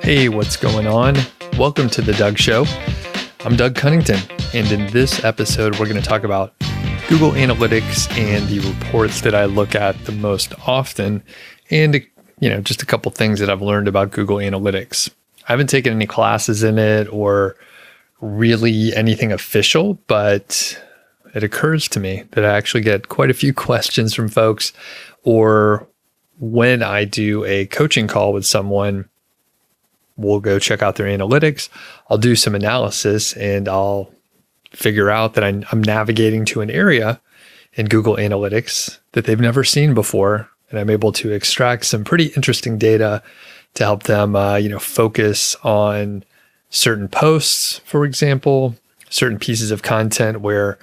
Hey, what's going on? Welcome to The Doug Show. I'm Doug Cunnington, and in this episode, we're going to talk about Google Analytics and the reports that I look at the most often, and just a couple things that I've learned about Google Analytics. I haven't taken any classes in it or really anything official, but it occurs to me that I actually get quite a few questions from folks, or when I do a coaching call with someone, we'll go check out their analytics. I'll do some analysis and I'll figure out that I'm navigating to an area in Google Analytics that they've never seen before. And I'm able to extract some pretty interesting data to help them, focus on certain posts, for example, certain pieces of content where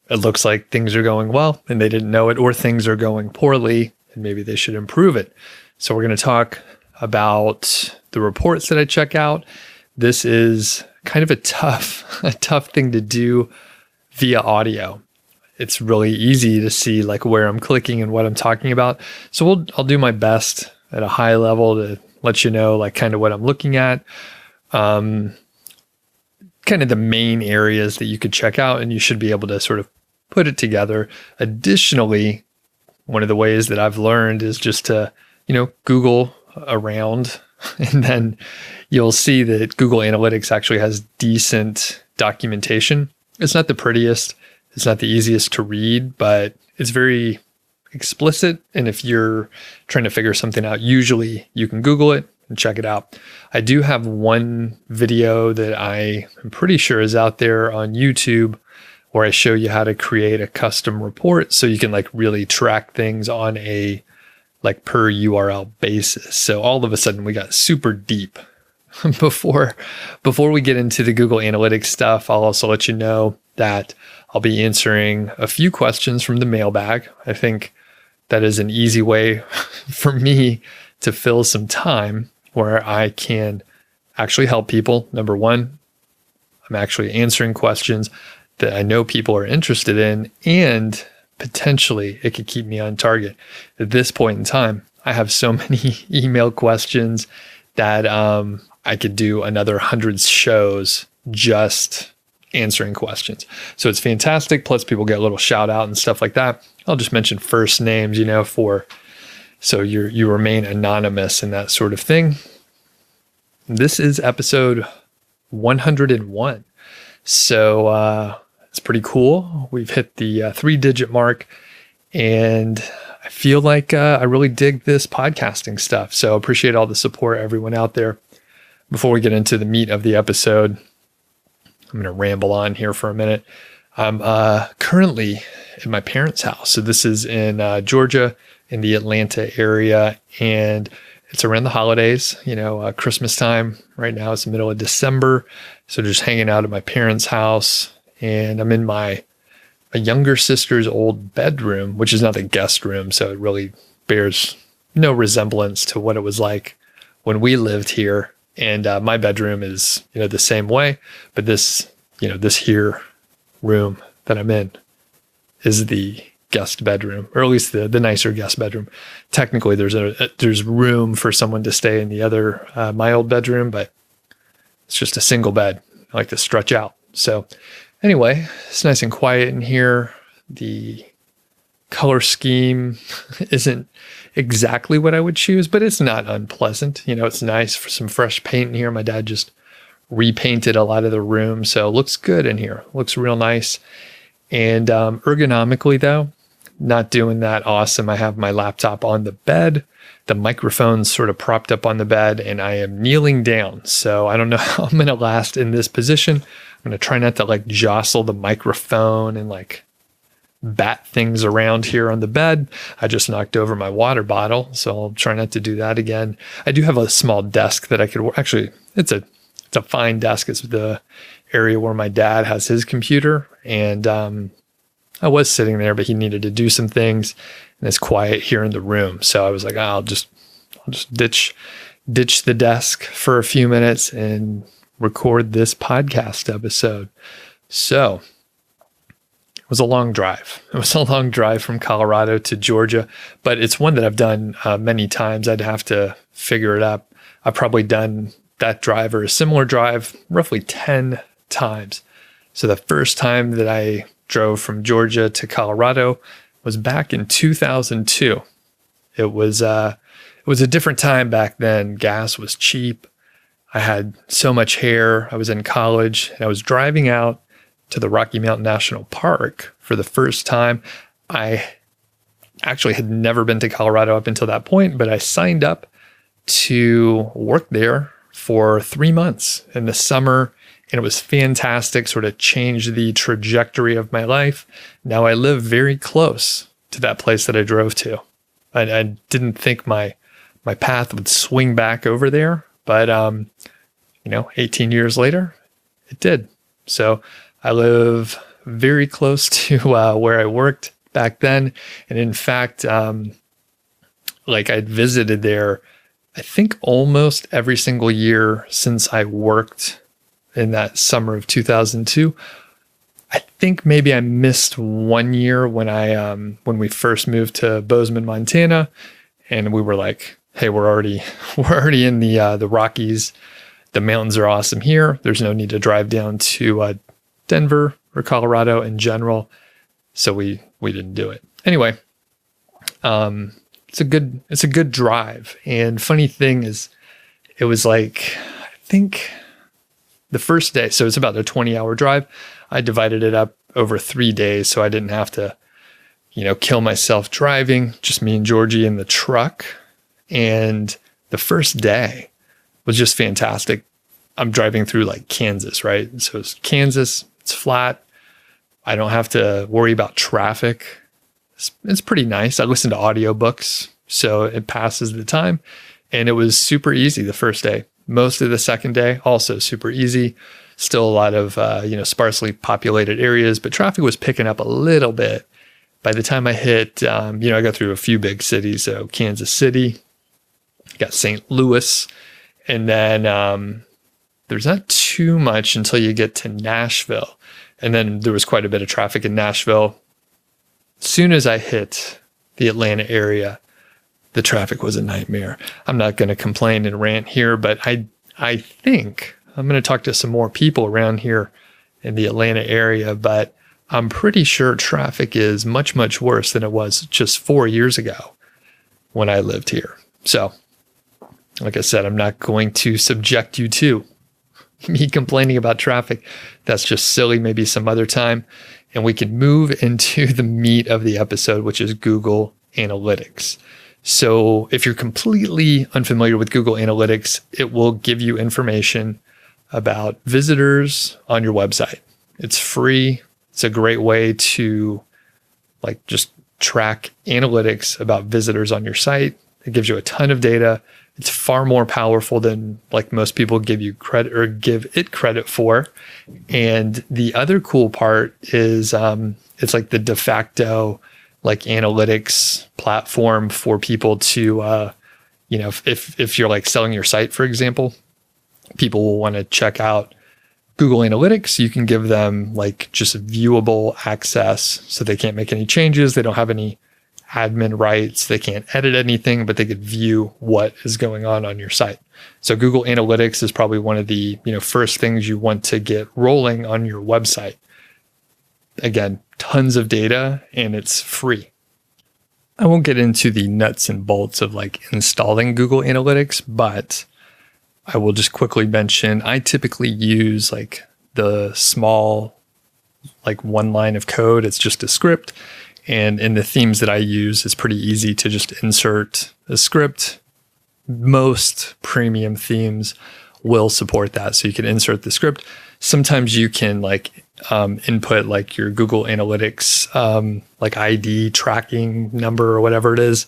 it looks like things are going well and they didn't know it, or things are going poorly and maybe they should improve it. So we're going to talk about the reports that I check out. This is kind of a tough thing to do via audio. It's really easy to see like where I'm clicking and what I'm talking about. So I'll do my best at a high level to let you know like kind of what I'm looking at, kind of the main areas that you could check out, and you should be able to sort of put it together. Additionally, one of the ways that I've learned is just to, Google around, and then you'll see that Google Analytics actually has decent documentation. It's not the prettiest, it's not the easiest to read, but it's very explicit. And if you're trying to figure something out, usually you can Google it and check it out. I do have one video that I am pretty sure is out there on YouTube where I show you how to create a custom report so you can like really track things on a like per URL basis. So all of a sudden we got super deep. Before we get into the Google Analytics stuff, I'll also let you know that I'll be answering a few questions from the mailbag. I think that is an easy way for me to fill some time where I can actually help people. Number one, I'm actually answering questions that I know people are interested in, and potentially it could keep me on target. At this point in time, I have so many email questions that I could do another 100 shows just answering questions. So it's fantastic. Plus people get a little shout out and stuff like that. I'll just mention first names, so you remain anonymous and that sort of thing. This is episode 101. So it's pretty cool. We've hit the 3-digit mark, and I feel like I really dig this podcasting stuff. So appreciate all the support, everyone out there. Before we get into the meat of the episode, I'm going to ramble on here for a minute. I'm currently at my parents' house. So this is in Georgia, in the Atlanta area, and it's around the holidays, Christmas time. Right now it's the middle of December. So just hanging out at my parents' house. And I'm in my younger sister's old bedroom, which is not the guest room. So it really bears no resemblance to what it was like when we lived here. And my bedroom is, the same way. But this here room that I'm in is the guest bedroom, or at least the nicer guest bedroom. Technically, there's room for someone to stay in the other, my old bedroom, but it's just a single bed. I like to stretch out. So anyway, it's nice and quiet in here. The color scheme isn't exactly what I would choose, but it's not unpleasant. It's nice for some fresh paint in here. My dad just repainted a lot of the room, so it looks good in here. Looks real nice. And ergonomically, though, not doing that awesome. I have my laptop on the bed. The microphone's sort of propped up on the bed, and I am kneeling down. So I don't know how I'm going to last in this position. I'm going to try not to like jostle the microphone and like bat things around here on the bed. I just knocked over my water bottle, so I'll try not to do that again. I do have a small desk that I could actually, it's a fine desk. It's the area where my dad has his computer, and I was sitting there, but he needed to do some things, and it's quiet here in the room. So I was like, I'll just ditch the desk for a few minutes and record this podcast episode. So it was a long drive. It was a long drive from Colorado to Georgia, but it's one that I've done many times. I'd have to figure it up. I've probably done that drive or a similar drive roughly 10 times. So the first time that I drove from Georgia to Colorado was back in 2002. It was a different time back then. Gas was cheap. I had so much hair. I was in college and I was driving out to the Rocky Mountain National Park for the first time. I actually had never been to Colorado up until that point, but I signed up to work there for 3 months in the summer, and it was fantastic, sort of changed the trajectory of my life. Now I live very close to that place that I drove to. I didn't think my path would swing back over there, but 18 years later, it did. So I live very close to where I worked back then. And in fact, I'd visited there, I think almost every single year since I worked in that summer of 2002. I think maybe I missed 1 year when we first moved to Bozeman, Montana, and we were like, hey, we're already in the Rockies. The mountains are awesome here. There's no need to drive down to Denver or Colorado in general. So we didn't do it. Anyway, it's a good drive. And funny thing is, it was like, I think the first day, so it's about a 20-hour drive. I divided it up over 3 days, so I didn't have to, kill myself driving, just me and Georgie in the truck. And the first day was just fantastic. I'm driving through like Kansas, right? So it's Kansas, it's flat. I don't have to worry about traffic. It's pretty nice. I listen to audiobooks, so it passes the time. And it was super easy the first day. Most of the second day, also super easy. Still a lot of, sparsely populated areas, but traffic was picking up a little bit. By the time I hit, I got through a few big cities. So Kansas City, got St. Louis, and then there's not too much until you get to Nashville. And then there was quite a bit of traffic in Nashville. As soon as I hit the Atlanta area, the traffic was a nightmare. I'm not going to complain and rant here, but I think I'm going to talk to some more people around here in the Atlanta area, but I'm pretty sure traffic is much, much worse than it was just 4 years ago when I lived here. So, like I said, I'm not going to subject you to me complaining about traffic. That's just silly. Maybe some other time. And we can move into the meat of the episode, which is Google Analytics. So if you're completely unfamiliar with Google Analytics, it will give you information about visitors on your website. It's free. It's a great way to just track analytics about visitors on your site. It gives you a ton of data. It's far more powerful than most people give you credit or give it credit for. And the other cool part is it's like the de facto analytics platform for people to, if you're selling your site, for example, people will want to check out Google Analytics. You can give them just viewable access, so they can't make any changes. They don't have any admin rights. They can't edit anything, but they could view what is going on your site. So Google Analytics is probably one of the first things you want to get rolling on your website. Again, tons of data, and it's free. I won't get into the nuts and bolts of installing Google Analytics, but I will just quickly mention I typically use the small one line of code. It's just a script. And in the themes that I use, it's pretty easy to just insert a script. Most premium themes will support that. So you can insert the script. Sometimes you can input your Google Analytics ID tracking number or whatever it is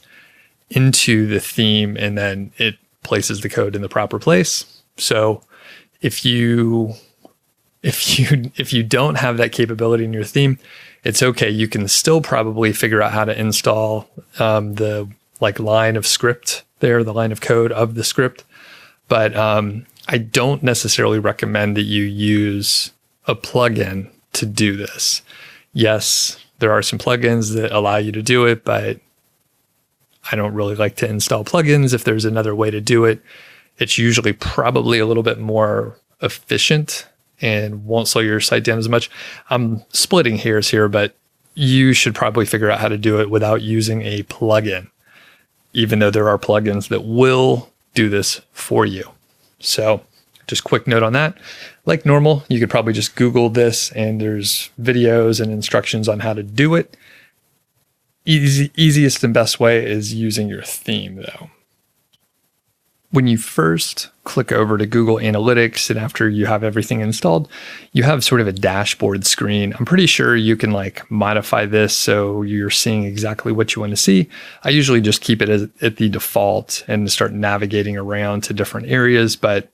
into the theme, and then it places the code in the proper place. So if you don't have that capability in your theme, it's okay. You can still probably figure out how to install the line of script there, the line of code of the script. But I don't necessarily recommend that you use a plugin to do this. Yes, there are some plugins that allow you to do it, but I don't really like to install plugins if there's another way to do it. it's usually probably a little bit more efficient and won't slow your site down as much. I'm splitting hairs here, but you should probably figure out how to do it without using a plugin, even though there are plugins that will do this for you. So just quick note on that. Like normal, you could probably just Google this and there's videos and instructions on how to do it. Easiest and best way is using your theme though. When you first click over to Google Analytics and after you have everything installed, you have sort of a dashboard screen. I'm pretty sure you can like modify this so you're seeing exactly what you want to see. I usually just keep it at the default and start navigating around to different areas. But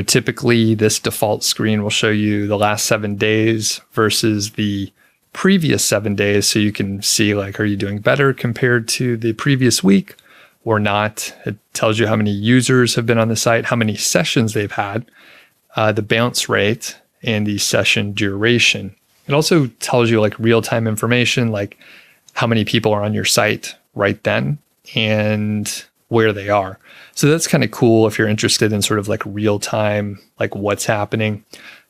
typically this default screen will show you the last 7 days versus the previous 7 days. So you can see like, are you doing better compared to the previous week or not? It tells you how many users have been on the site, how many sessions they've had, the bounce rate, and the session duration. It also tells you like real-time information, like how many people are on your site right then and where they are. So that's kind of cool if you're interested in sort of like real-time, like what's happening.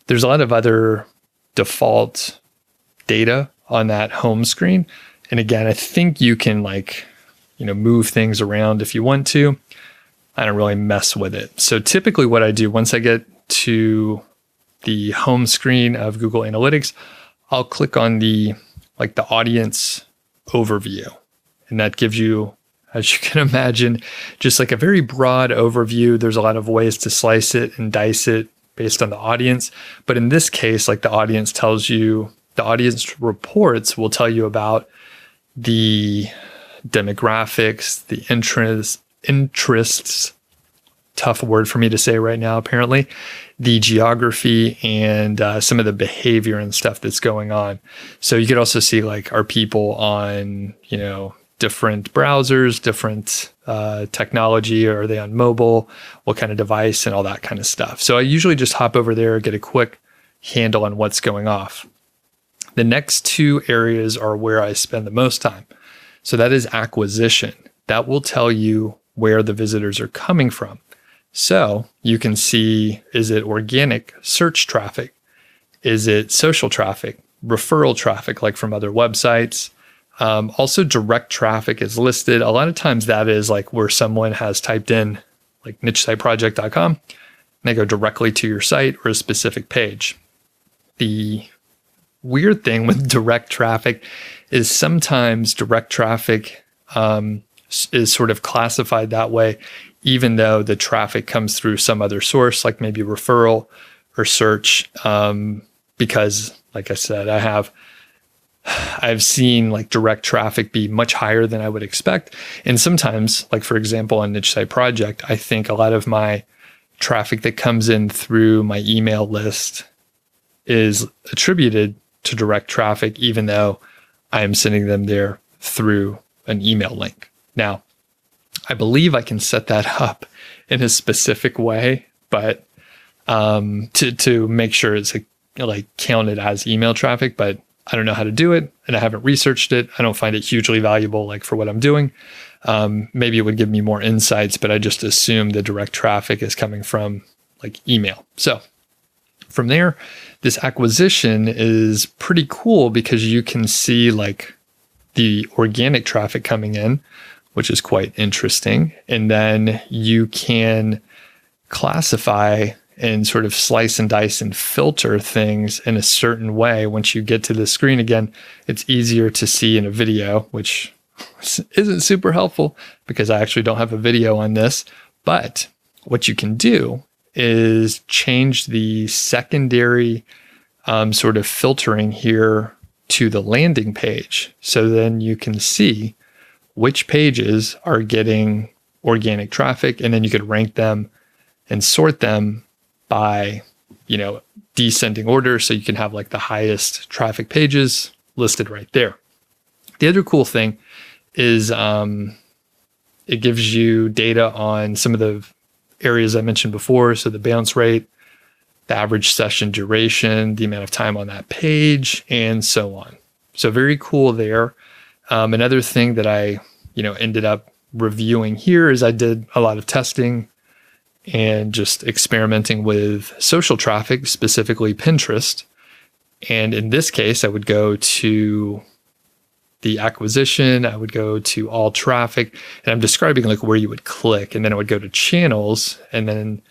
There's a lot of other default data on that home screen. And again, I think you can like move things around if you want to. I don't really mess with it. So typically what I do once I get to the home screen of Google Analytics, I'll click on the audience overview. And that gives you, as you can imagine, just like a very broad overview. There's a lot of ways to slice it and dice it based on the audience. But in this case, like the audience reports will tell you about the demographics, the interests, tough word for me to say right now, apparently, the geography and some of the behavior and stuff that's going on. So you could also see like, are people on, different browsers, different technology, or are they on mobile, what kind of device and all that kind of stuff. So I usually just hop over there, get a quick handle on what's going off. The next two areas are where I spend the most time. So that is acquisition. That will tell you where the visitors are coming from. So you can see, is it organic search traffic? Is it social traffic, referral traffic, like from other websites? Also direct traffic is listed. A lot of times that is like where someone has typed in like nichesiteproject.com and they go directly to your site or a specific page. The weird thing with direct traffic is sometimes direct traffic is sort of classified that way, even though the traffic comes through some other source, like maybe referral or search. Because like I said, I've seen like direct traffic be much higher than I would expect. And sometimes, like for example, on Niche Site Project, I think a lot of my traffic that comes in through my email list is attributed to direct traffic, even though I am sending them there through an email link. Now, I believe I can set that up in a specific way, but to make sure it's like counted as email traffic, but I don't know how to do it and I haven't researched it. I don't find it hugely valuable like for what I'm doing. Maybe it would give me more insights, but I just assume the direct traffic is coming from like email. So from there, this acquisition is pretty cool because you can see like the organic traffic coming in, which is quite interesting. And then you can classify and sort of slice and dice and filter things in a certain way. Once you get to the screen again, it's easier to see in a video, which isn't super helpful because I actually don't have a video on this. But what you can do is change the secondary sort of filtering here to the landing page. So then you can see which pages are getting organic traffic, and then you could rank them and sort them by, descending order. So you can have like the highest traffic pages listed right there. The other cool thing is it gives you data on some of the areas I mentioned before. So the bounce rate, the average session duration, the amount of time on that page, and so on. So very cool there. Another thing that I, ended up reviewing here is I did a lot of testing and just experimenting with social traffic, specifically Pinterest. And in this case, I would go to the acquisition, I would go to all traffic, and I'm describing like where you would click, and then I would go to channels and then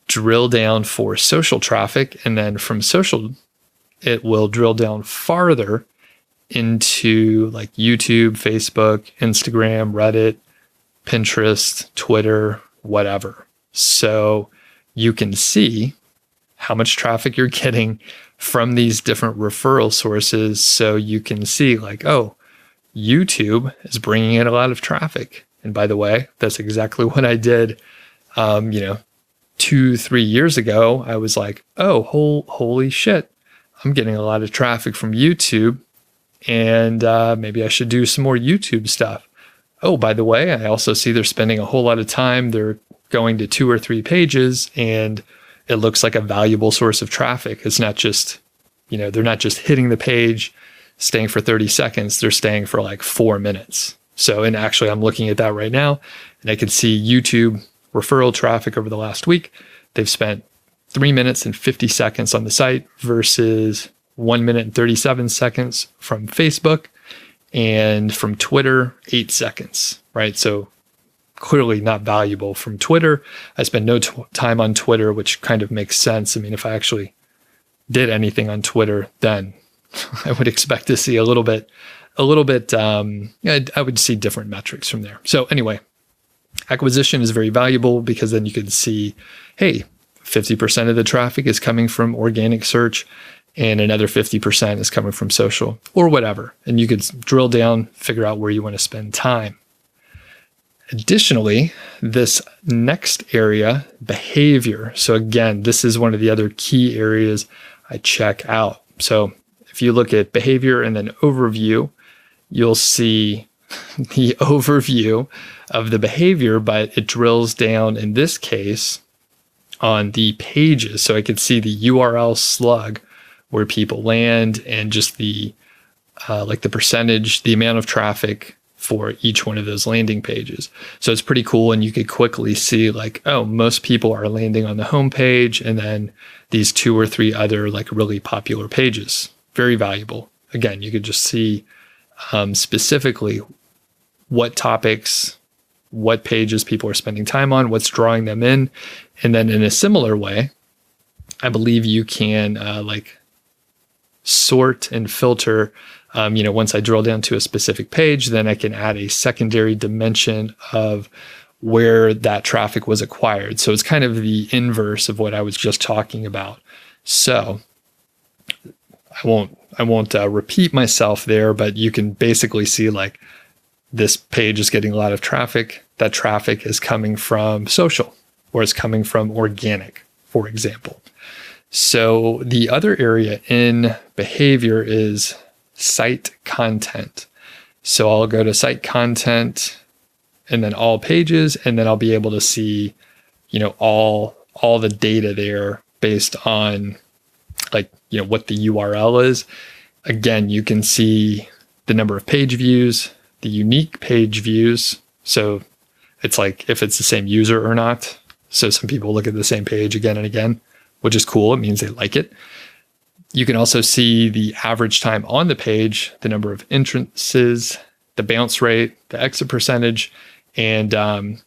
drill down for social traffic. And then from social, it will drill down farther into like YouTube, Facebook, Instagram, Reddit, Pinterest, Twitter, whatever. So you can see how much traffic you're getting from these different referral sources. So you can see like, oh, YouTube is bringing in a lot of traffic. And by the way, that's exactly what I did, 2-3 years ago. I was like, oh, holy shit, I'm getting a lot of traffic from YouTube, and maybe I should do some more YouTube stuff. Oh, by the way, I also see they're spending a whole lot of time. They're going to 2 or 3 pages, and it looks like a valuable source of traffic. It's not just, they're not just hitting the page, staying for 30 seconds, they're staying for like 4 minutes. So, and actually I'm looking at that right now, and I can see YouTube referral traffic over the last week. They've spent 3 minutes and 50 seconds on the site versus 1 minute and 37 seconds from Facebook, and from Twitter, 8 seconds, right? So clearly not valuable from Twitter. I spend no time on Twitter, which kind of makes sense. I mean, if I actually did anything on Twitter, then I would expect to see a little bit, I would see different metrics from there. So anyway, acquisition is very valuable because then you can see, hey, 50% of the traffic is coming from organic search and another 50% is coming from social or whatever. And you could drill down, figure out where you want to spend time. Additionally, this next area, behavior. So again, this is one of the other key areas I check out. So if you look at behavior and then overview, you'll see the overview of the behavior, but it drills down in this case on the pages. So I could see the URL slug where people land and just the the percentage, the amount of traffic for each one of those landing pages. So it's pretty cool. And you could quickly see like, oh, most people are landing on the homepage and then these 2 or 3 other like really popular pages. Very valuable. Again, you could just see specifically what topics, what pages people are spending time on, what's drawing them in. And then in a similar way, I believe you can sort and filter. Once I drill down to a specific page, then I can add a secondary dimension of where that traffic was acquired. So it's kind of the inverse of what I was just talking about. So I won't repeat myself there, but you can basically see like this page is getting a lot of traffic. That traffic is coming from social or it's coming from organic, for example. So the other area in behavior is site content. So I'll go to site content and then all pages, and then I'll be able to see, all the data there based on what the URL is. Again, you can see the number of page views, the unique page views. So it's like if it's the same user or not. So some people look at the same page again and again, which is cool. It means they like it. You can also see the average time on the page, the number of entrances, the bounce rate, the exit percentage. And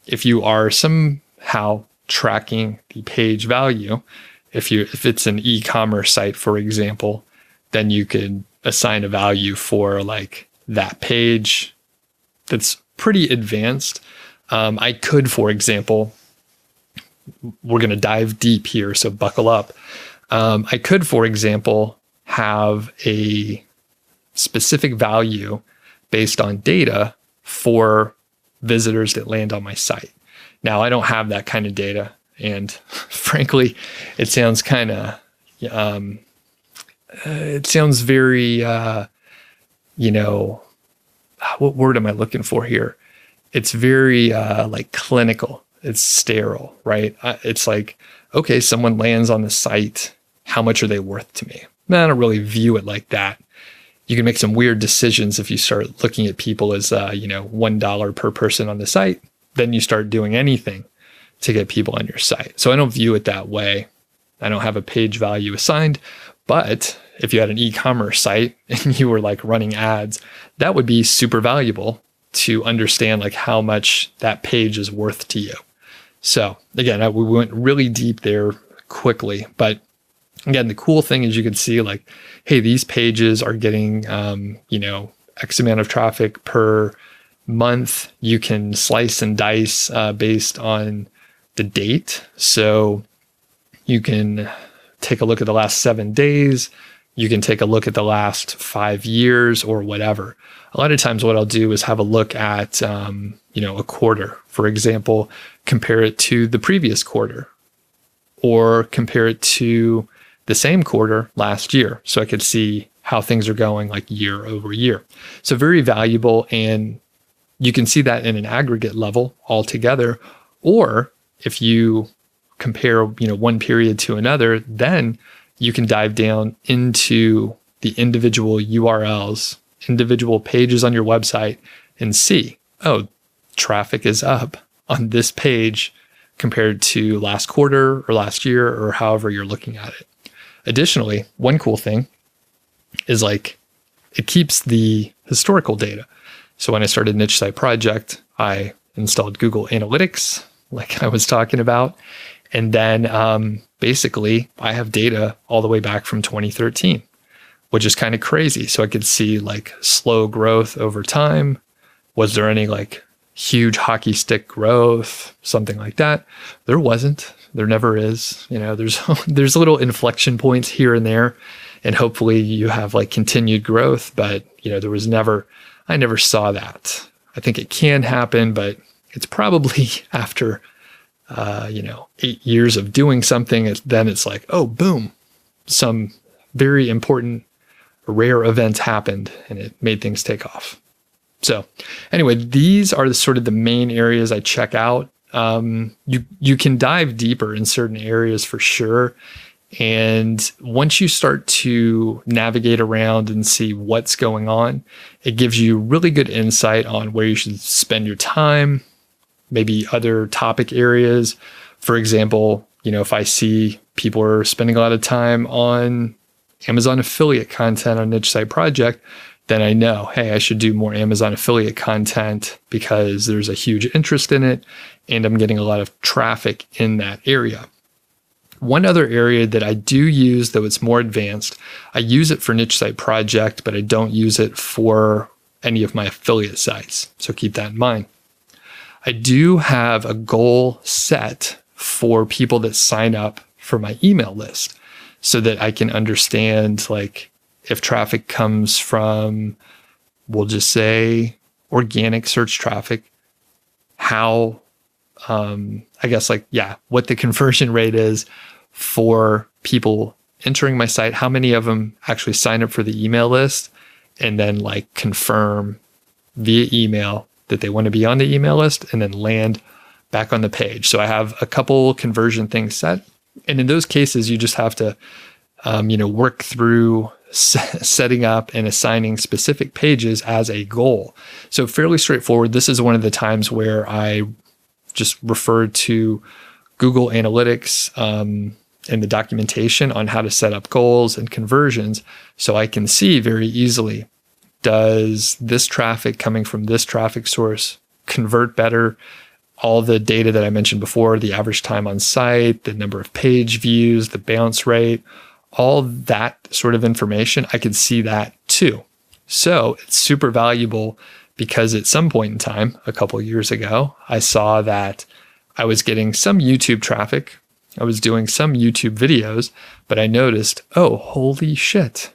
if you are somehow tracking the page value, if it's an e-commerce site, for example, then you could assign a value for like that page that's pretty advanced. I could, for example, we're going to dive deep here, so buckle up. I could, for example, have a specific value based on data for visitors that land on my site. Now, I don't have that kind of data. And frankly, it sounds kind of, it sounds very, what word am I looking for here? It's very clinical. It's sterile, right? It's like, okay, someone lands on the site. How much are they worth to me? I don't really view it like that. You can make some weird decisions if you start looking at people as, $1 per person on the site. Then you start doing anything to get people on your site. So I don't view it that way. I don't have a page value assigned, but if you had an e-commerce site and you were like running ads, that would be super valuable to understand like how much that page is worth to you. So again, we went really deep there quickly, but again, the cool thing is you can see like, hey, these pages are getting, X amount of traffic per month. You can slice and dice based on the date. So you can take a look at the last 7 days. You can take a look at the last 5 years or whatever. A lot of times what I'll do is have a look at, a quarter, for example, compare it to the previous quarter or compare it to the same quarter last year. So I could see how things are going like year over year. So very valuable. And you can see that in an aggregate level altogether. Or if you compare, one period to another, then you can dive down into the individual URLs, individual pages on your website and see, oh, traffic is up on this page compared to last quarter or last year or however you're looking at it. Additionally, one cool thing is like it keeps the historical data. So when I started Niche Site Project, I installed Google Analytics, like I was talking about. And then basically I have data all the way back from 2013, which is kind of crazy. So I could see like slow growth over time. Was there any like huge hockey stick growth, something like that? There wasn't. There never is. There's little inflection points here and there, and hopefully you have like continued growth. But I never saw that. I think it can happen, but it's probably after 8 years of doing something. Then it's like, oh, boom, some very important rare event happened and it made things take off. So anyway, these are sort of the main areas I check out. You can dive deeper in certain areas for sure. And once you start to navigate around and see what's going on, it gives you really good insight on where you should spend your time, maybe other topic areas. For example, if I see people are spending a lot of time on Amazon affiliate content on Niche Site Project, then I know, hey, I should do more Amazon affiliate content because there's a huge interest in it and I'm getting a lot of traffic in that area. One other area that I do use, though it's more advanced, I use it for Niche Site Project, but I don't use it for any of my affiliate sites. So keep that in mind. I do have a goal set for people that sign up for my email list so that I can understand like if traffic comes from, we'll just say organic search traffic, how, what the conversion rate is for people entering my site, how many of them actually sign up for the email list and then like confirm via email that they want to be on the email list and then land back on the page. So I have a couple conversion things set. And in those cases, you just have to, work through setting up and assigning specific pages as a goal. So fairly straightforward. This is one of the times where I just referred to Google Analytics and the documentation on how to set up goals and conversions so I can see very easily, does this traffic coming from this traffic source convert better? All the data that I mentioned before, the average time on site, the number of page views, the bounce rate, all that sort of information, I could see that too. So it's super valuable because at some point in time, a couple of years ago, I saw that I was getting some YouTube traffic. I was doing some YouTube videos, but I noticed, oh, holy shit.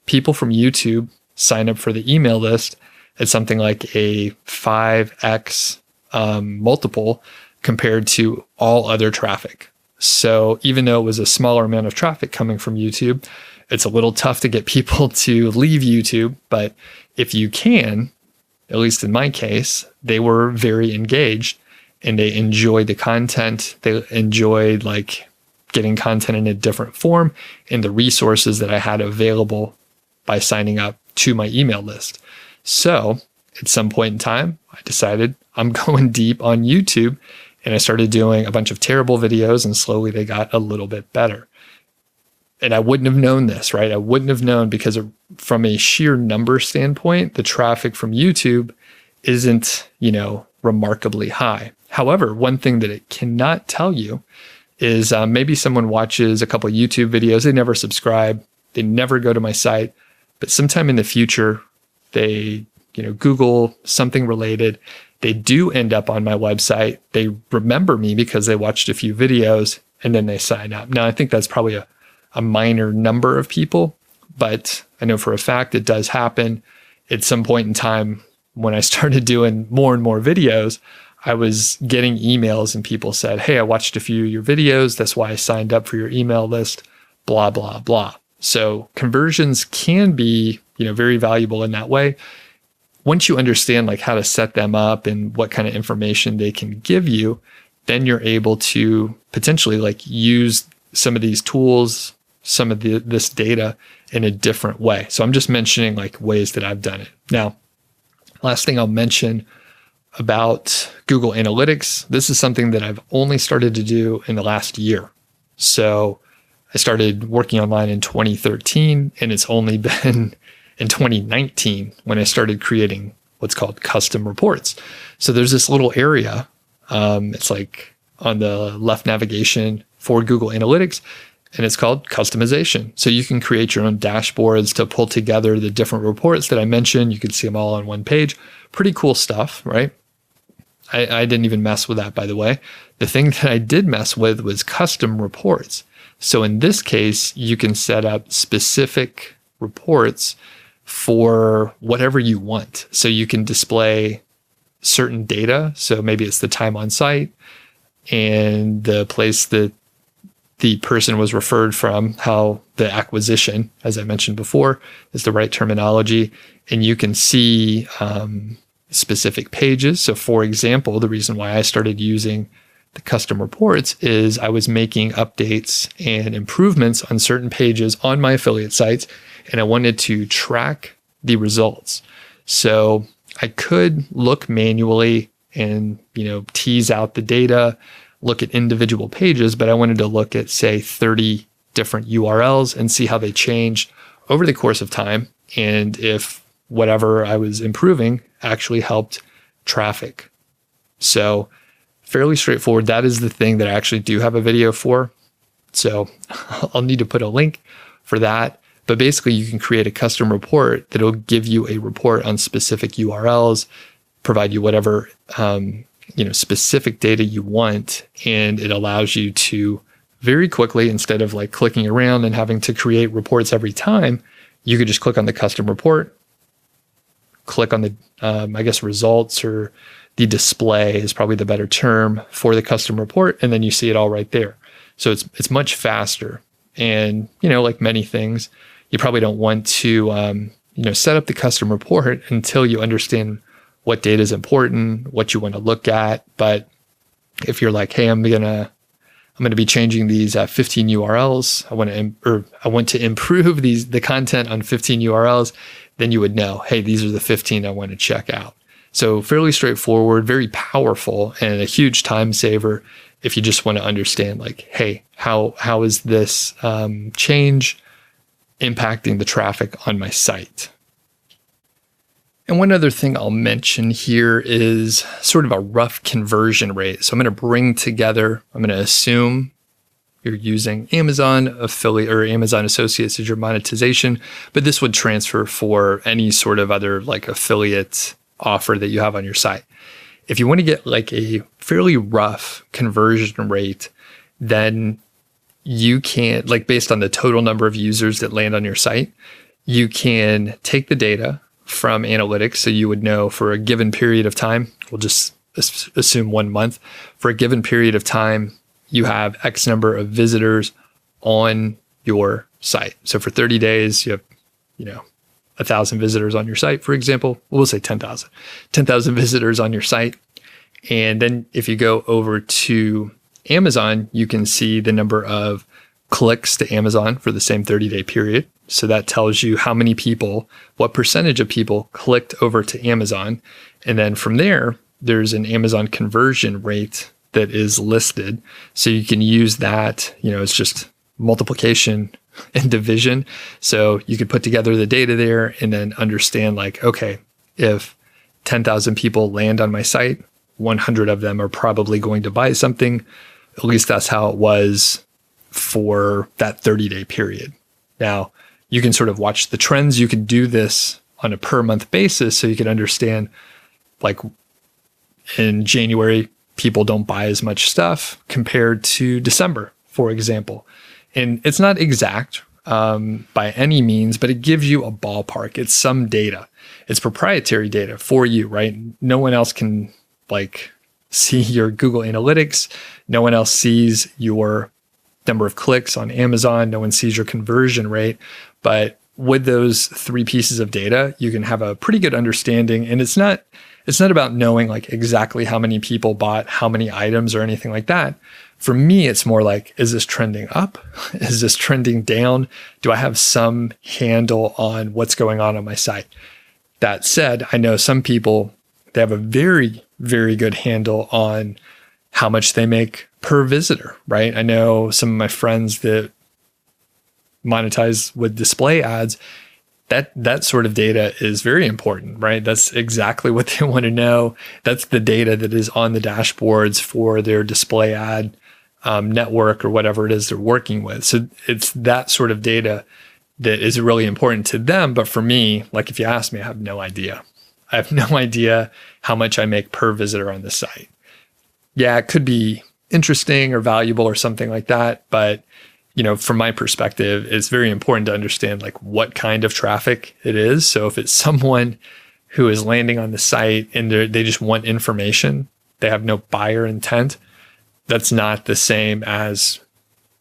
People from YouTube sign up for the email list at something like a 5x multiple compared to all other traffic. So even though it was a smaller amount of traffic coming from YouTube, it's a little tough to get people to leave YouTube. But if you can, at least in my case, they were very engaged and they enjoyed the content. They enjoyed like getting content in a different form and the resources that I had available by signing up to my email list. So at some point in time, I decided I'm going deep on YouTube And I started doing a bunch of terrible videos, and slowly they got a little bit better. And I wouldn't have known this, right? I wouldn't have known because from a sheer number standpoint, the traffic from YouTube isn't, remarkably high. However, one thing that it cannot tell you is maybe someone watches a couple of YouTube videos, they never subscribe, they never go to my site, but sometime in the future, they, Google something related, they do end up on my website, they remember me because they watched a few videos, and then they sign up. Now, I think that's probably a minor number of people, but I know for a fact it does happen. At some point in time, when I started doing more and more videos, I was getting emails and people said, hey, I watched a few of your videos. That's why I signed up for your email list, blah, blah, blah. So conversions can be, very valuable in that way. Once you understand how to set them up and what kind of information they can give you, then you're able to potentially use some of these tools, some of this data in a different way. So I'm just mentioning ways that I've done it. Now, last thing I'll mention about Google Analytics, this is something that I've only started to do in the last year. So I started working online in 2013, and it's only been in 2019 when I started creating what's called custom reports. So there's this little area, it's on the left navigation for Google Analytics, and it's called customization. So you can create your own dashboards to pull together the different reports that I mentioned. You can see them all on one page. Pretty cool stuff, right? I didn't even mess with that, by the way. The thing that I did mess with was custom reports. So in this case, you can set up specific reports for whatever you want. So you can display certain data. So maybe it's the time on site and the place that the person was referred from, how the acquisition, as I mentioned before, is the right terminology. And you can see specific pages. So for example, the reason why I started using the custom reports is I was making updates and improvements on certain pages on my affiliate sites, and I wanted to track the results. So I could look manually and, tease out the data, look at individual pages, but I wanted to look at, say, 30 different URLs and see how they changed over the course of time, and if whatever I was improving actually helped traffic. So fairly straightforward. That is the thing that I actually do have a video for. So I'll need to put a link for that. But basically, you can create a custom report that'll give you a report on specific URLs, provide you whatever specific data you want, and it allows you to very quickly, instead of clicking around and having to create reports every time, you could just click on the custom report, click on the results, or the display is probably the better term for the custom report, and then you see it all right there. So it's much faster. And like many things, you probably don't want to set up the custom report until you understand what data is important, what you want to look at. But if you're like, hey, I'm gonna be changing these 15 URLs, I want to improve the content on 15 URLs, then you would know, hey, these are the 15 I want to check out. So fairly straightforward, very powerful, and a huge time saver if you just want to understand, hey, how is this change impacting the traffic on my site? And one other thing I'll mention here is sort of a rough conversion rate. So I'm going to assume you're using Amazon affiliate or Amazon Associates as your monetization, but this would transfer for any sort of other affiliate offer that you have on your site. If you want to get a fairly rough conversion rate, then you can, based on the total number of users that land on your site, you can take the data from analytics. So you would know for a given period of time, we'll just assume 1 month, for a given period of time, you have X number of visitors on your site. So for 30 days, you have, 1,000 visitors on your site, for example. We'll say 10,000 visitors on your site. And then if you go over to Amazon, you can see the number of clicks to Amazon for the same 30-day period. So that tells you how many people, what percentage of people clicked over to Amazon. And then from there, there's an Amazon conversion rate that is listed. So you can use that, it's just multiplication and division. So you could put together the data there and then understand like, okay, if 10,000 people land on my site, 100 of them are probably going to buy something. At least that's how it was for that 30-day period. Now, you can sort of watch the trends. You can do this on a per month basis so you can understand like in January, people don't buy as much stuff compared to December, for example. And it's not exact by any means, but it gives you a ballpark. It's some data. It's proprietary data for you, right? No one else can like see your Google Analytics. No one else sees your number of clicks on Amazon. No one sees your conversion rate. But with those 3 pieces of data, you can have a pretty good understanding. And it's not about knowing like exactly how many people bought how many items or anything like that. For me, it's more like, is this trending up? Is this trending down? Do I have some handle on what's going on my site? That said, I know some people, they have a very, very good handle on how much they make per visitor, right? I know some of my friends that monetize with display ads, that sort of data is very important, right? That's exactly what they want to know. That's the data that is on the dashboards for their display ad network or whatever it is they're working with. So it's that sort of data that is really important to them. But for me, like if you ask me, I have no idea. I have no idea how much I make per visitor on the site. Yeah, it could be interesting or valuable or something like that. But from my perspective, it's very important to understand like what kind of traffic it is. So if it's someone who is landing on the site and they just want information, they have no buyer intent, that's not the same as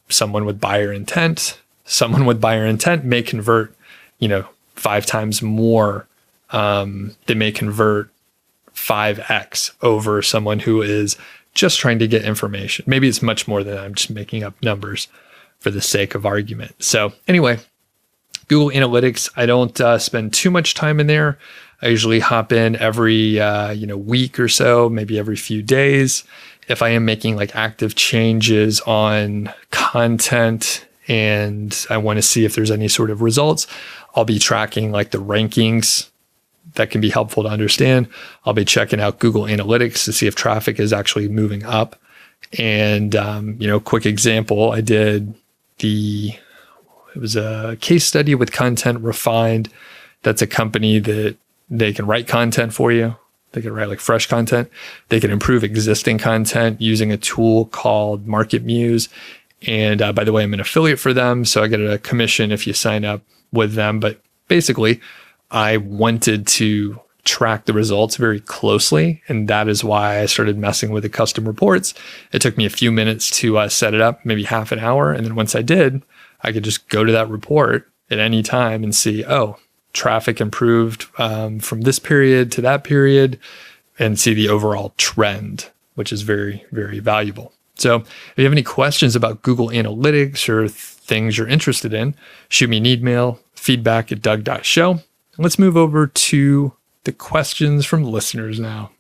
someone with buyer intent. Someone with buyer intent may convert, 5 times more. They may convert 5x over someone who is just trying to get information. Maybe it's much more than that. I'm just making up numbers for the sake of argument. So anyway, Google Analytics, I don't spend too much time in there. I usually hop in every week or so, maybe every few days. If I am making like active changes on content and I want to see if there's any sort of results, I'll be tracking like the rankings. That can be helpful to understand. I'll be checking out Google Analytics to see if traffic is actually moving up. And, quick example, I did it was a case study with Content Refined. That's a company that they can write content for you. They can write like fresh content. They can improve existing content using a tool called Market Muse. And by the way, I'm an affiliate for them, so I get a commission if you sign up with them. But basically, I wanted to track the results very closely, and that is why I started messing with the custom reports. It took me a few minutes to set it up, maybe half an hour. And then once I did, I could just go to that report at any time and see, traffic improved from this period to that period, and see the overall trend, which is very, very valuable. So if you have any questions about Google Analytics or things you're interested in, shoot me an email, feedback@doug.show. Let's move over to the questions from listeners now.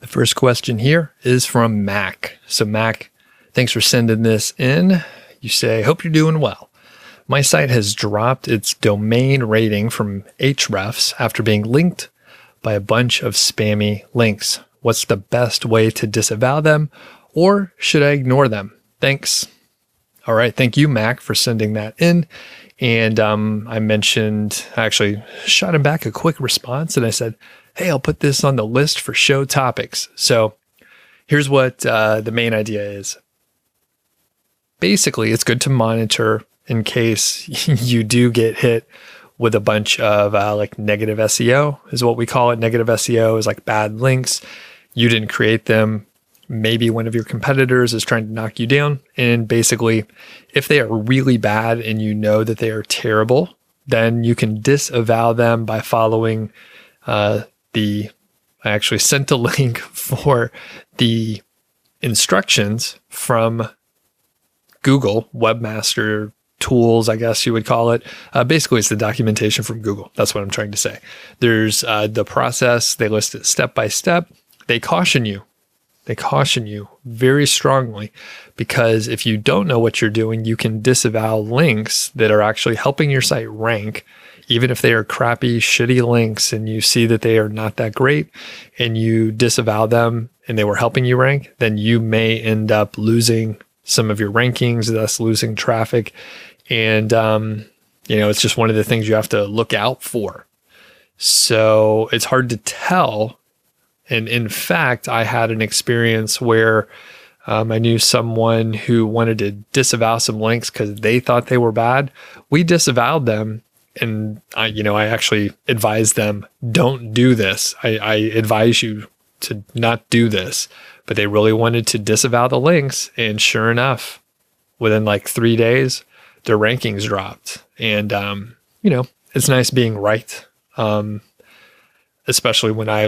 The first question here is from Mac. So Mac, thanks for sending this in. You say, hope you're doing well. My site has dropped its domain rating from Ahrefs after being linked by a bunch of spammy links. What's the best way to disavow them, or should I ignore them? Thanks. All right. Thank you, Mac, for sending that in. And I actually shot him back a quick response, and I said, hey, I'll put this on the list for show topics. So here's what the main idea is. Basically, it's good to monitor in case you do get hit with a bunch of negative SEO is what we call it. Negative SEO is like bad links. You didn't create them. Maybe one of your competitors is trying to knock you down. And basically, if they are really bad and you know that they are terrible, then you can disavow them by following I actually sent a link for the instructions from Google Webmaster Tools, I guess you would call it. Basically, it's the documentation from Google. That's what I'm trying to say. There's the process. They list it step by step. They caution you They caution you very strongly, because if you don't know what you're doing, you can disavow links that are actually helping your site rank, even if they are crappy, shitty links and you see that they are not that great and you disavow them and they were helping you rank, then you may end up losing some of your rankings, thus losing traffic. And, it's just one of the things you have to look out for. So it's hard to tell. And in fact, I had an experience where I knew someone who wanted to disavow some links because they thought they were bad. We disavowed them. And I actually advised them, don't do this. I advise you to not do this. But they really wanted to disavow the links. And sure enough, within like 3 days, their rankings dropped. And, it's nice being right. Especially when I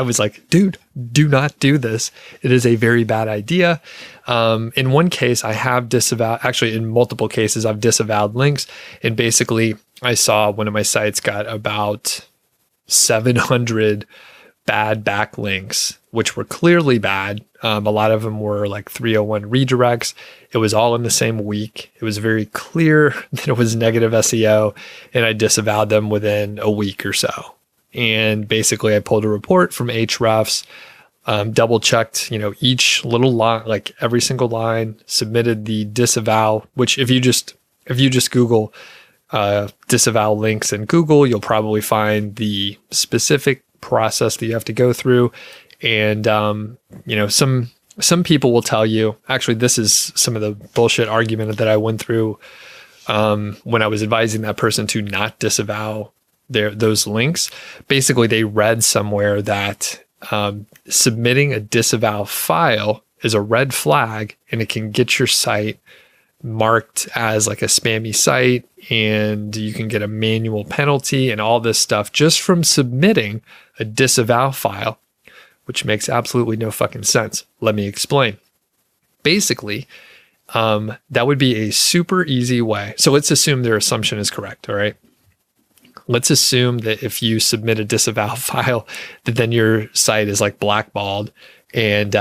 was like, dude, do not do this. It is a very bad idea. In one case, I have disavowed, actually in multiple cases, I've disavowed links. And basically I saw one of my sites got about 700 bad backlinks, which were clearly bad. A lot of them were like 301 redirects. It was all in the same week. It was very clear that it was negative SEO, and I disavowed them within a week or so. And basically I pulled a report from Ahrefs, double checked, each little line, like every single line, submitted the disavow, which if you just Google disavow links in Google, you'll probably find the specific process that you have to go through. And, some people will tell you, actually, this is some of the bullshit argument that I went through when I was advising that person to not disavow those links. Basically, they read somewhere that submitting a disavow file is a red flag, and it can get your site marked as like a spammy site, and you can get a manual penalty and all this stuff just from submitting a disavow file, which makes absolutely no fucking sense. Let me explain. Basically, that would be a super easy way. So let's assume their assumption is correct, all right? Let's assume that if you submit a disavow file, that then your site is like blackballed and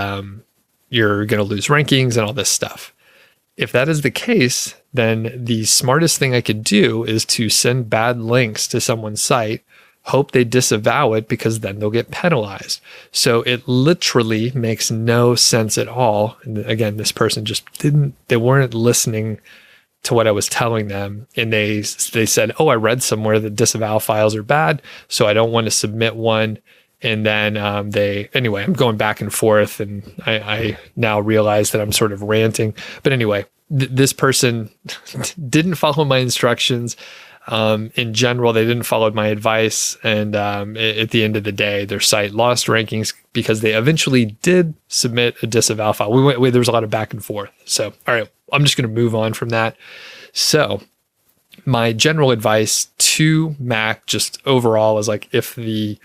you're going to lose rankings and all this stuff. If that is the case, then the smartest thing I could do is to send bad links to someone's site, hope they disavow it, because then they'll get penalized. So it literally makes no sense at all. And again, this person just they weren't listening to what I was telling them. And they said, oh, I read somewhere that disavow files are bad, so I don't want to submit one. And then anyway, I'm going back and forth, and I now realize that I'm sort of ranting. But anyway, this person didn't follow my instructions. In general, they didn't follow my advice. And at the end of the day, their site lost rankings because they eventually did submit a disavow file. There was a lot of back and forth. So, all right, I'm just going to move on from that. So my general advice to Mac just overall is like, if the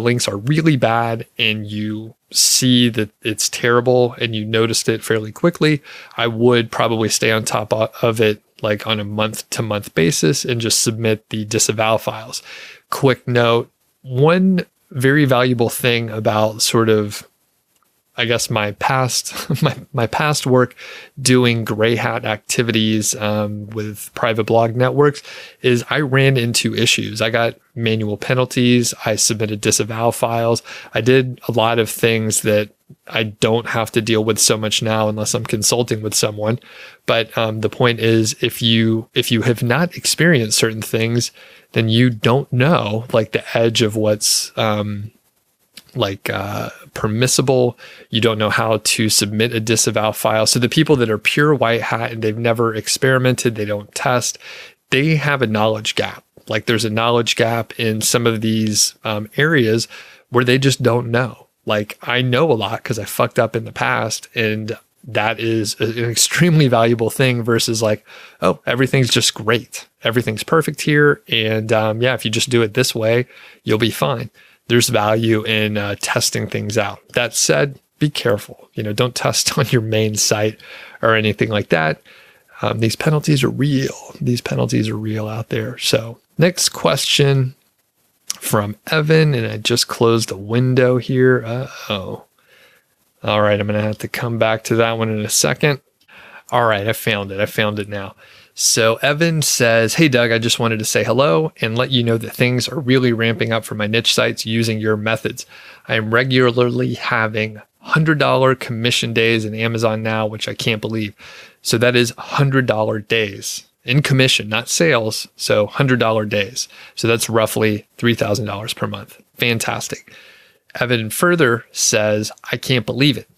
links are really bad and you see that it's terrible and you noticed it fairly quickly, I would probably stay on top of it like on a month-to-month basis and just submit the disavow files. Quick note, one very valuable thing about sort of, I guess, my past my past work doing gray hat activities with private blog networks is I ran into issues. I got manual penalties. I submitted disavow files. I did a lot of things that I don't have to deal with so much now unless I'm consulting with someone. But the point is, if you have not experienced certain things, then you don't know like the edge of what's permissible. You don't know how to submit a disavow file. So the people that are pure white hat and they've never experimented, they don't test, they have a knowledge gap. Like there's a knowledge gap in some of these areas where they just don't know. Like I know a lot because I fucked up in the past, and that is an extremely valuable thing versus like, oh, everything's just great. Everything's perfect here. And if you just do it this way, you'll be fine. There's value in testing things out. That said, be careful. Don't test on your main site or anything like that. These penalties are real. These penalties are real out there. So next question from Evan, and I just closed the window here. All right, I'm going to have to come back to that one in a second. All right, I found it now. So Evan says, hey, Doug, I just wanted to say hello and let you know that things are really ramping up for my niche sites using your methods. I am regularly having $100 commission days in Amazon now, which I can't believe. So that is $100 days in commission, not sales. So $100 days. So that's roughly $3,000 per month. Fantastic. Evan further says, I can't believe it.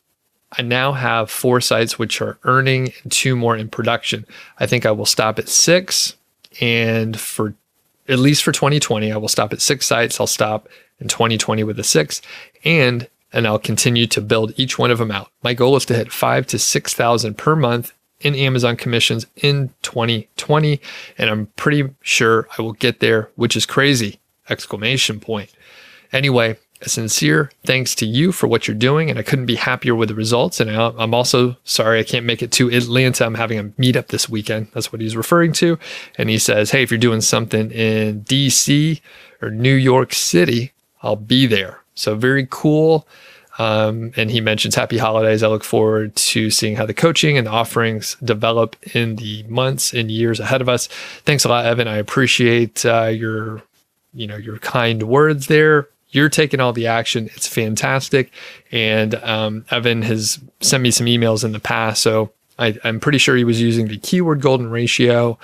I now have 4 sites which are earning and 2 more in production. I think I will stop at 6, and for at least for 2020, I will stop at 6 sites. I'll stop in 2020 with a 6, and I'll continue to build each one of them out. My goal is to hit 5,000 to 6,000 per month in Amazon commissions in 2020, and I'm pretty sure I will get there, which is crazy! ! Anyway, a sincere thanks to you for what you're doing, and I couldn't be happier with the results. And I'm also sorry I can't make it to Atlanta. I'm having a meetup this weekend. That's what he's referring to. And he says, hey, if you're doing something in DC or New York City, I'll be there. So very cool. And he mentions happy holidays. I look forward to seeing how the coaching and the offerings develop in the months and years ahead of us. Thanks a lot, Evan. I appreciate your kind words there. You're taking all the action. It's fantastic. And Evan has sent me some emails in the past. So I'm pretty sure he was using the keyword golden ratio.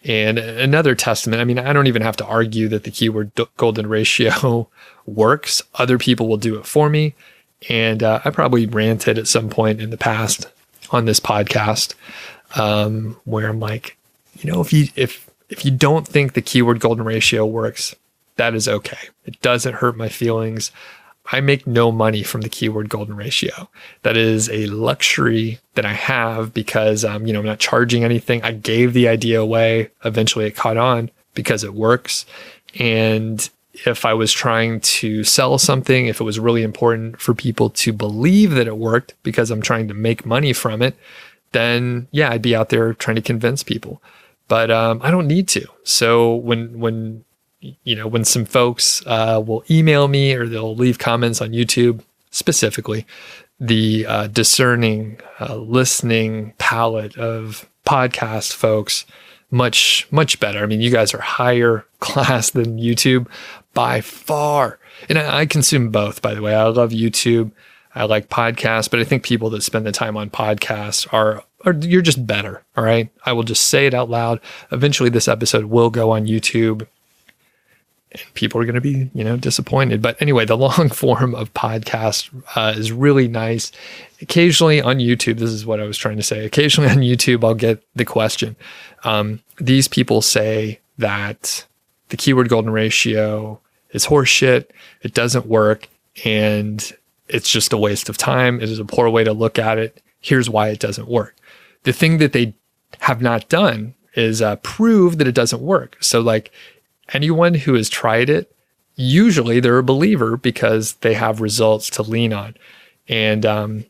And another testament, I mean, I don't even have to argue that the keyword golden ratio works. Other people will do it for me. And I probably ranted at some point in the past on this podcast where I'm like, if you don't think the keyword golden ratio works, that is okay. It doesn't hurt my feelings. I make no money from the keyword golden ratio. That is a luxury that I have because, I'm not charging anything. I gave the idea away. Eventually it caught on because it works. And if I was trying to sell something, if it was really important for people to believe that it worked because I'm trying to make money from it, then yeah, I'd be out there trying to convince people. But I don't need to. So when some folks will email me or they'll leave comments on YouTube, specifically, the discerning listening palette of podcast folks, much better. I mean, you guys are higher class than YouTube by far. And I consume both, by the way. I love YouTube. I like podcasts, but I think people that spend the time on podcasts are you're just better. All right. I will just say it out loud. Eventually this episode will go on YouTube. And people are going to be, disappointed. But anyway, the long form of podcast is really nice. Occasionally on YouTube, this is what I was trying to say. Occasionally on YouTube, I'll get the question. These people say that the keyword golden ratio is horseshit. It doesn't work. And it's just a waste of time. It is a poor way to look at it. Here's why it doesn't work. The thing that they have not done is prove that it doesn't work. So anyone who has tried it, usually they're a believer because they have results to lean on. And,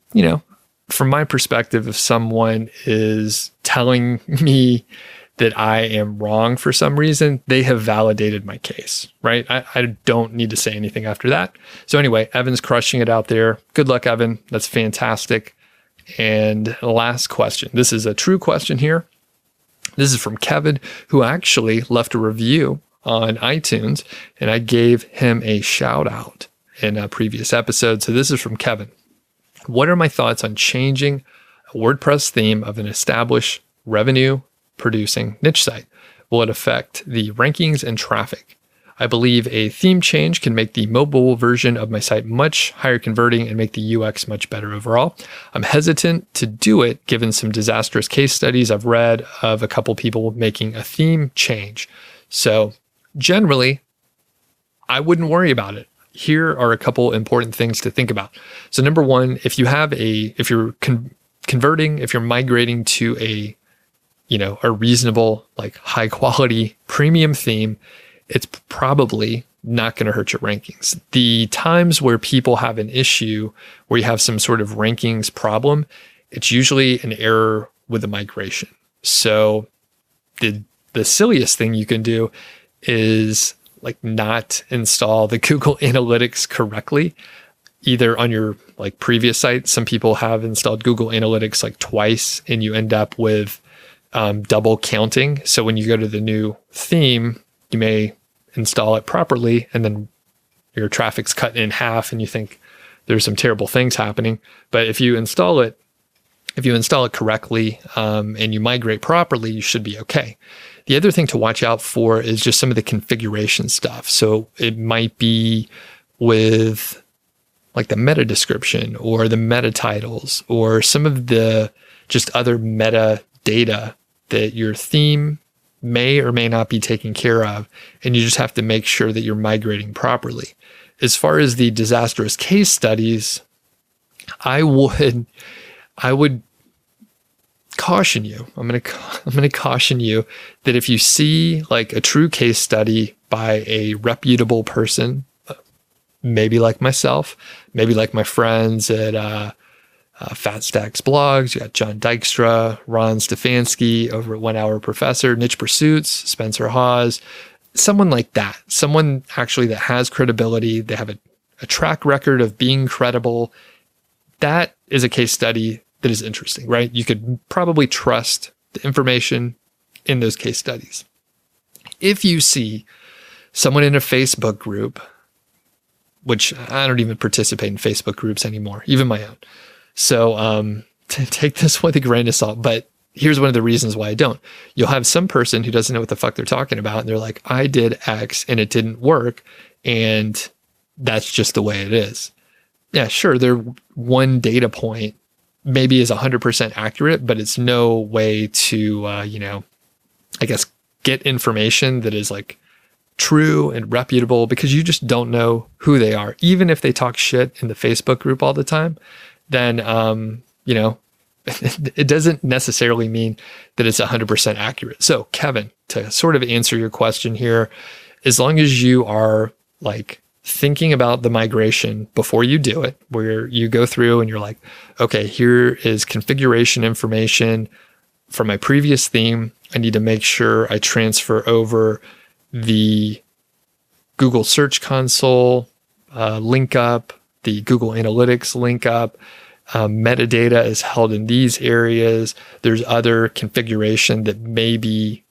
from my perspective, if someone is telling me that I am wrong for some reason, they have validated my case, right? I don't need to say anything after that. So anyway, Evan's crushing it out there. Good luck, Evan. That's fantastic. And last question. This is a true question here. This is from Kevin, who actually left a review on iTunes, and I gave him a shout out in a previous episode. So this is from Kevin. What are my thoughts on changing a WordPress theme of an established revenue producing niche site? Will it affect the rankings and traffic? I believe a theme change can make the mobile version of my site much higher converting and make the UX much better overall. I'm hesitant to do it given some disastrous case studies I've read of a couple people making a theme change. So generally, I wouldn't worry about it. Here are a couple important things to think about. So number one, if you're converting, if you're migrating to a reasonable, high quality premium theme, it's probably not going to hurt your rankings. The times where people have an issue, where you have some sort of rankings problem, it's usually an error with the migration. So the silliest thing you can do is not install the Google Analytics correctly. either on your like previous site. Some people have installed Google Analytics like twice, and you end up with double counting. So when you go to the new theme, you may install it properly, and then your traffic's cut in half, and you think there's some terrible things happening. But if you install it correctly, and you migrate properly, you should be okay. The other thing to watch out for is just some of the configuration stuff. So it might be with like the meta description or the meta titles or some of the just other meta data that your theme may or may not be taken care of. And you just have to make sure that you're migrating properly. As far as the disastrous case studies, I would caution you. I'm going to caution you that if you see like a true case study by a reputable person, maybe like myself, maybe like my friends at Fat Stacks Blogs, you got John Dykstra, Ron Stefanski over at 1 Hour Professor, Niche Pursuits, Spencer Hawes, someone like that, someone actually that has credibility, they have a track record of being credible. That is a case study that is interesting, right? You could probably trust the information in those case studies. If you see someone in a Facebook group, which I don't even participate in Facebook groups anymore, even my own. So take this with a grain of salt, but here's one of the reasons why I don't. You'll have some person who doesn't know what the fuck they're talking about, and they're like, I did X and it didn't work, and that's just the way it is. Yeah, sure, their one data point maybe is 100% accurate, but it's no way to, I guess, get information that is like true and reputable, because you just don't know who they are. Even if they talk shit in the Facebook group all the time, then, it doesn't necessarily mean that it's 100% accurate. So Kevin, to sort of answer your question here, as long as you are like thinking about the migration before you do it, where you go through and you're like, okay, here is configuration information from my previous theme. I need to make sure I transfer over the Google Search Console link up, the Google Analytics link up. Metadata is held in these areas. There's other configuration that may be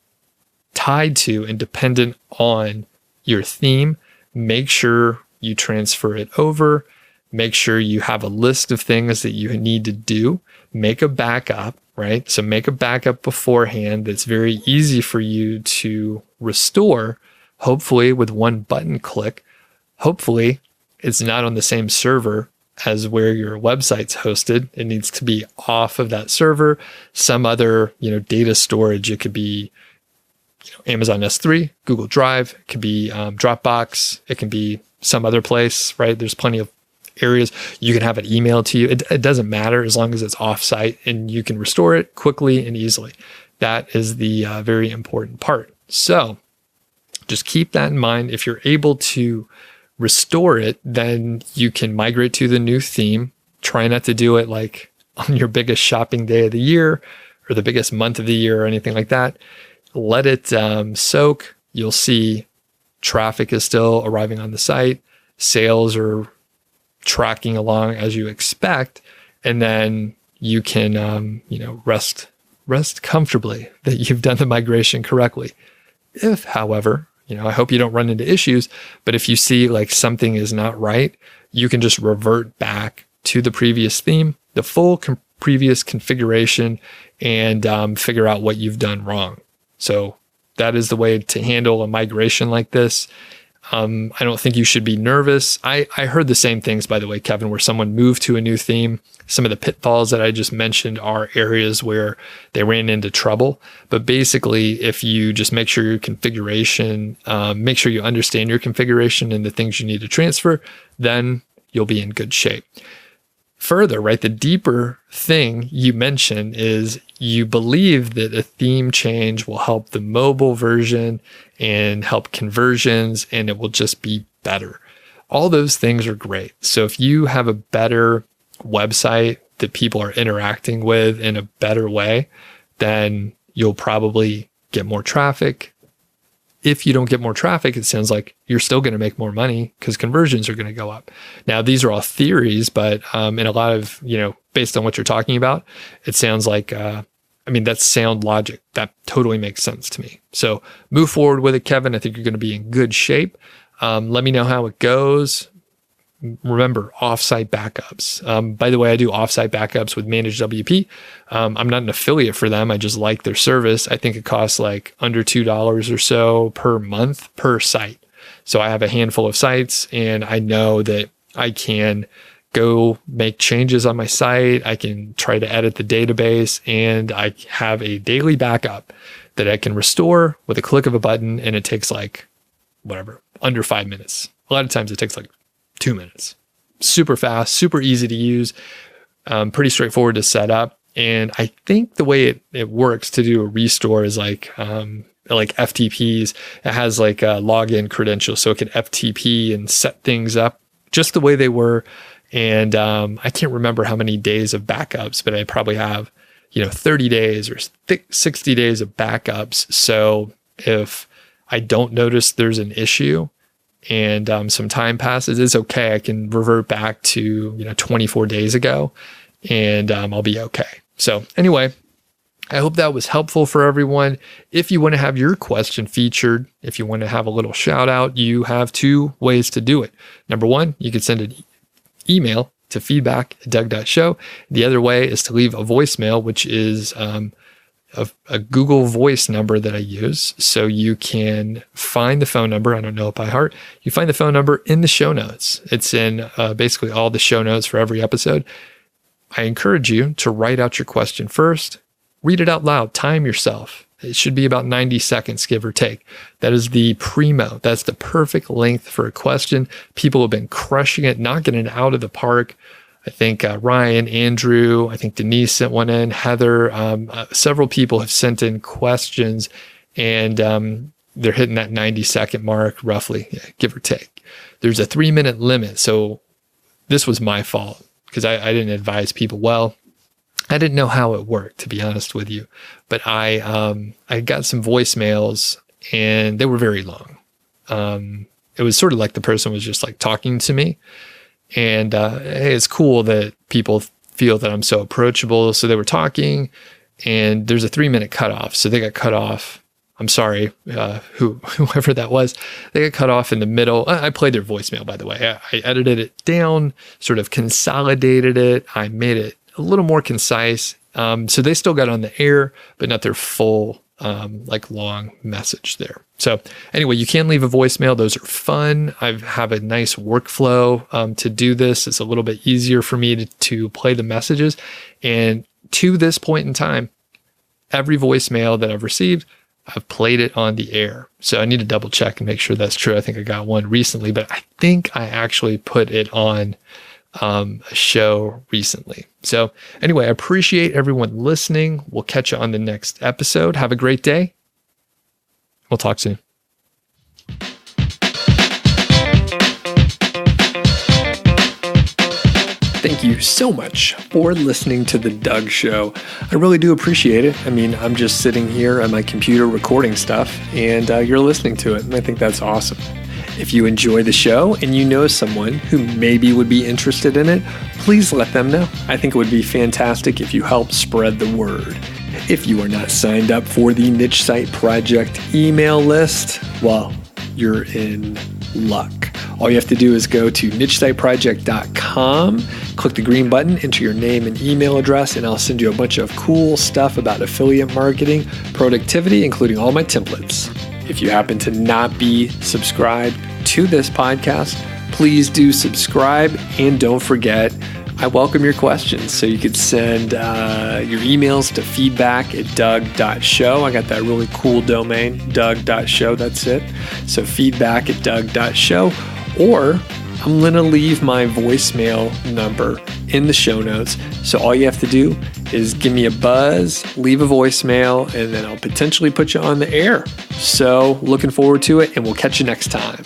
tied to and dependent on your theme. Make sure you transfer it over. Make sure you have a list of things that you need to do. Make a backup, right? So make a backup beforehand that's very easy for you to restore, hopefully with one button click. Hopefully it's not on the same server as where your website's hosted. It needs to be off of that server. Some other, data storage. It could be, Amazon S3, Google Drive. It could be Dropbox. It can be some other place, right? There's plenty of areas. You can have it emailed to you. It doesn't matter as long as it's offsite and you can restore it quickly and easily. That is the very important part. So just keep that in mind. If you're able to restore it, then you can migrate to the new theme. Try not to do it like on your biggest shopping day of the year or the biggest month of the year or anything like that. Let it soak. You'll see traffic is still arriving on the site. Sales are tracking along as you expect. And then you can, rest comfortably that you've done the migration correctly. If, however, I hope you don't run into issues, but if you see like something is not right, you can just revert back to the previous theme, the full previous configuration, and figure out what you've done wrong. So that is the way to handle a migration like this. I don't think you should be nervous. I heard the same things, by the way, Kevin, where someone moved to a new theme. Some of the pitfalls that I just mentioned are areas where they ran into trouble. But basically, if you just make sure your configuration, make sure you understand your configuration and the things you need to transfer, then you'll be in good shape. Further, right, the deeper thing you mentioned is you believe that a theme change will help the mobile version and help conversions, and it will just be better. All those things are great. So if you have a better website that people are interacting with in a better way, then you'll probably get more traffic. if you don't get more traffic, it sounds like you're still going to make more money because conversions are going to go up. Now, these are all theories, but in a lot of, based on what you're talking about, it sounds like, that's sound logic. That totally makes sense to me. So move forward with it, Kevin. I think you're going to be in good shape. Let me know how it goes. Remember, offsite backups. By the way, I do offsite backups with Managed WP. I'm not an affiliate for them. I just like their service. I think it costs like under $2 or so per month per site. So I have a handful of sites, and I know that I can go make changes on my site. I can try to edit the database, and I have a daily backup that I can restore with a click of a button, and it takes under 5 minutes. A lot of times it takes 2 minutes. Super fast, super easy to use, pretty straightforward to set up. And I think the way it works to do a restore is like FTPs. It has a login credential, so it can FTP and set things up just the way they were. And I can't remember how many days of backups, but I probably have 30 days or 60 days of backups. So if I don't notice there's an issue, and some time passes, it's okay. I can revert back to 24 days ago, and I'll be okay. So anyway, I hope that was helpful for everyone. If you want to have your question featured, if you want to have a little shout out, you have 2 ways to do it. Number 1, you could send an email to feedback@doug.show. The other way is to leave a voicemail, which is a Google Voice number that I use. So you can find the phone number. I don't know it by heart. You find the phone number in the show notes. It's in basically all the show notes for every episode. I encourage you to write out your question first. Read it out loud. Time yourself. It should be about 90 seconds, give or take. That is the primo. That's the perfect length for a question. People have been crushing it, knocking it out of the park. I think Ryan, Andrew, I think Denise sent one in, Heather, several people have sent in questions, and they're hitting that 90-second mark roughly, give or take. There's a 3-minute limit. So this was my fault because I didn't advise people well. I didn't know how it worked, to be honest with you, but I got some voicemails, and they were very long. It was sort of like the person was just talking to me. And it's cool that people feel that I'm so approachable. So they were talking, and there's a 3-minute cutoff. So they got cut off. I'm sorry, whoever that was. They got cut off in the middle. I played their voicemail, by the way. I edited it down, sort of consolidated it. I made it a little more concise. So they still got on the air, but not their full long message there. So anyway, you can leave a voicemail. Those are fun. I have a nice workflow to do this. It's a little bit easier for me to play the messages. And to this point in time, every voicemail that I've received, I've played it on the air. So I need to double check and make sure that's true. I think I got one recently, but I think I actually put it on a show recently. So anyway, I appreciate everyone listening. We'll catch you on the next episode. Have a great day. We'll talk soon. Thank you so much for listening to The Doug Show. I really do appreciate it. I'm just sitting here at my computer recording stuff, and you're listening to it, and I think that's awesome. If you enjoy the show and you know someone who maybe would be interested in it, please let them know. I think it would be fantastic if you help spread the word. If you are not signed up for the Niche Site Project email list, well, you're in luck. All you have to do is go to nichesiteproject.com, click the green button, enter your name and email address, and I'll send you a bunch of cool stuff about affiliate marketing, productivity, including all my templates. If you happen to not be subscribed to this podcast, please do subscribe, and don't forget, I welcome your questions. So you could send your emails to feedback@doug.show. I got that really cool domain, doug.show, that's it. So feedback@doug.show, or I'm going to leave my voicemail number in the show notes. So all you have to do is give me a buzz, leave a voicemail, and then I'll potentially put you on the air. So looking forward to it, and we'll catch you next time.